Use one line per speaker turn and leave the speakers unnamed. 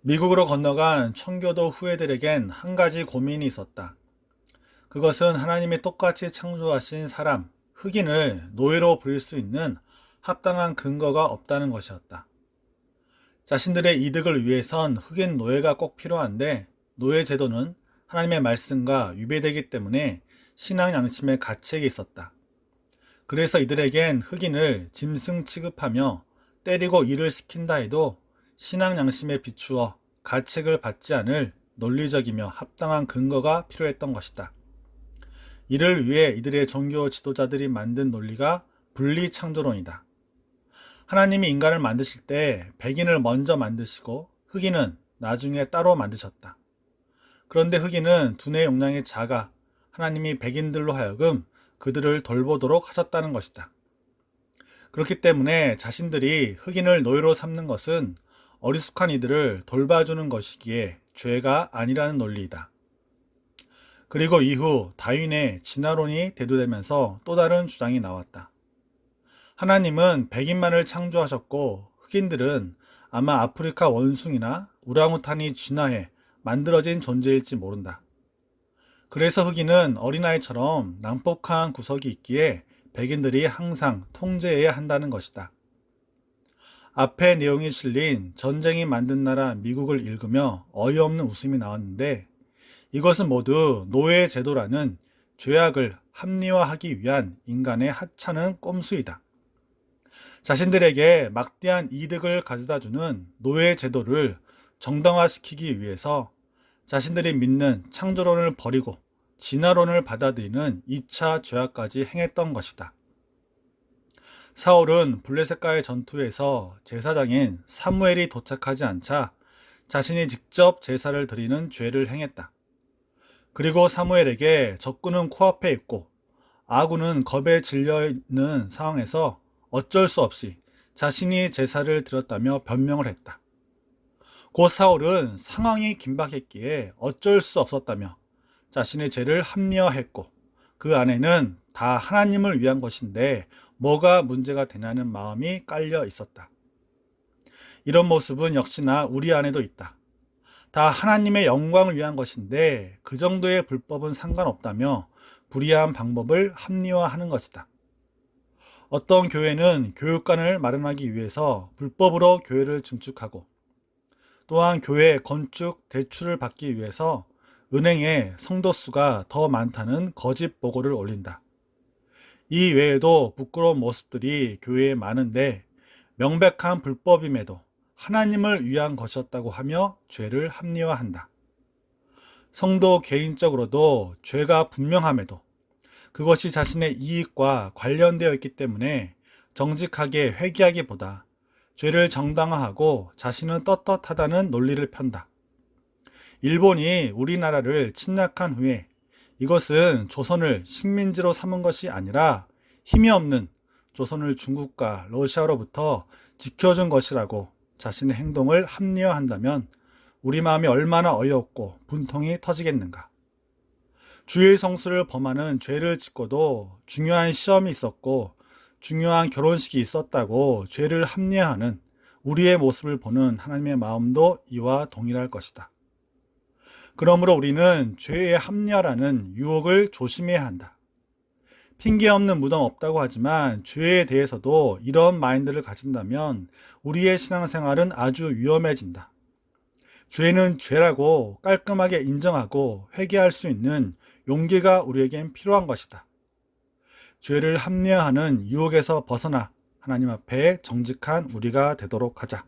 미국으로 건너간 청교도 후예들에겐 한 가지 고민이 있었다. 그것은 하나님이 똑같이 창조하신 사람, 흑인을 노예로 부릴 수 있는 합당한 근거가 없다는 것이었다. 자신들의 이득을 위해선 흑인 노예가 꼭 필요한데 노예 제도는 하나님의 말씀과 위배되기 때문에 신앙 양심의 가책이 있었다. 그래서 이들에겐 흑인을 짐승 취급하며 때리고 일을 시킨다 해도 신앙 양심에 비추어 가책을 받지 않을 논리적이며 합당한 근거가 필요했던 것이다. 이를 위해 이들의 종교 지도자들이 만든 논리가 분리창조론이다. 하나님이 인간을 만드실 때 백인을 먼저 만드시고 흑인은 나중에 따로 만드셨다. 그런데 흑인은 두뇌 용량이 작아 하나님이 백인들로 하여금 그들을 돌보도록 하셨다는 것이다. 그렇기 때문에 자신들이 흑인을 노예로 삼는 것은 어리숙한 이들을 돌봐주는 것이기에 죄가 아니라는 논리이다. 그리고 이후 다윈의 진화론이 대두되면서 또 다른 주장이 나왔다. 하나님은 백인만을 창조하셨고 흑인들은 아마 아프리카 원숭이나 우랑우탄이 진화해 만들어진 존재일지 모른다. 그래서 흑인은 어린아이처럼 난폭한 구석이 있기에 백인들이 항상 통제해야 한다는 것이다. 앞에 내용이 실린 전쟁이 만든 나라 미국을 읽으며 어이없는 웃음이 나왔는데 이것은 모두 노예 제도라는 죄악을 합리화하기 위한 인간의 하찮은 꼼수이다. 자신들에게 막대한 이득을 가져다주는 노예 제도를 정당화시키기 위해서 자신들이 믿는 창조론을 버리고 진화론을 받아들이는 2차 죄악까지 행했던 것이다. 사울은 블레셋과의 전투에서 제사장인 사무엘이 도착하지 않자 자신이 직접 제사를 드리는 죄를 행했다. 그리고 사무엘에게 적군은 코앞에 있고 아군은 겁에 질려 있는 상황에서 어쩔 수 없이 자신이 제사를 드렸다며 변명을 했다. 곧 사울은 상황이 긴박했기에 어쩔 수 없었다며 자신의 죄를 합리화했고 그 안에는 다 하나님을 위한 것인데 뭐가 문제가 되냐는 마음이 깔려 있었다. 이런 모습은 역시나 우리 안에도 있다. 다 하나님의 영광을 위한 것인데 그 정도의 불법은 상관없다며 불의한 방법을 합리화하는 것이다. 어떤 교회는 교육관을 마련하기 위해서 불법으로 교회를 증축하고 또한 교회 건축 대출을 받기 위해서 은행에 성도 수가 더 많다는 거짓 보고를 올린다. 이 외에도 부끄러운 모습들이 교회에 많은데 명백한 불법임에도 하나님을 위한 것이었다고 하며 죄를 합리화한다. 성도 개인적으로도 죄가 분명함에도 그것이 자신의 이익과 관련되어 있기 때문에 정직하게 회개하기보다 죄를 정당화하고 자신은 떳떳하다는 논리를 편다. 일본이 우리나라를 침략한 후에 이것은 조선을 식민지로 삼은 것이 아니라 힘이 없는 조선을 중국과 러시아로부터 지켜준 것이라고 자신의 행동을 합리화한다면 우리 마음이 얼마나 어이없고 분통이 터지겠는가. 주일 성수를 범하는 죄를 짓고도 중요한 시험이 있었고 중요한 결혼식이 있었다고 죄를 합리화하는 우리의 모습을 보는 하나님의 마음도 이와 동일할 것이다. 그러므로 우리는 죄의 합리화라는 유혹을 조심해야 한다. 핑계 없는 무덤 없다고 하지만 죄에 대해서도 이런 마인드를 가진다면 우리의 신앙생활은 아주 위험해진다. 죄는 죄라고 깔끔하게 인정하고 회개할 수 있는 용기가 우리에겐 필요한 것이다. 죄를 합리화하는 유혹에서 벗어나 하나님 앞에 정직한 우리가 되도록 하자.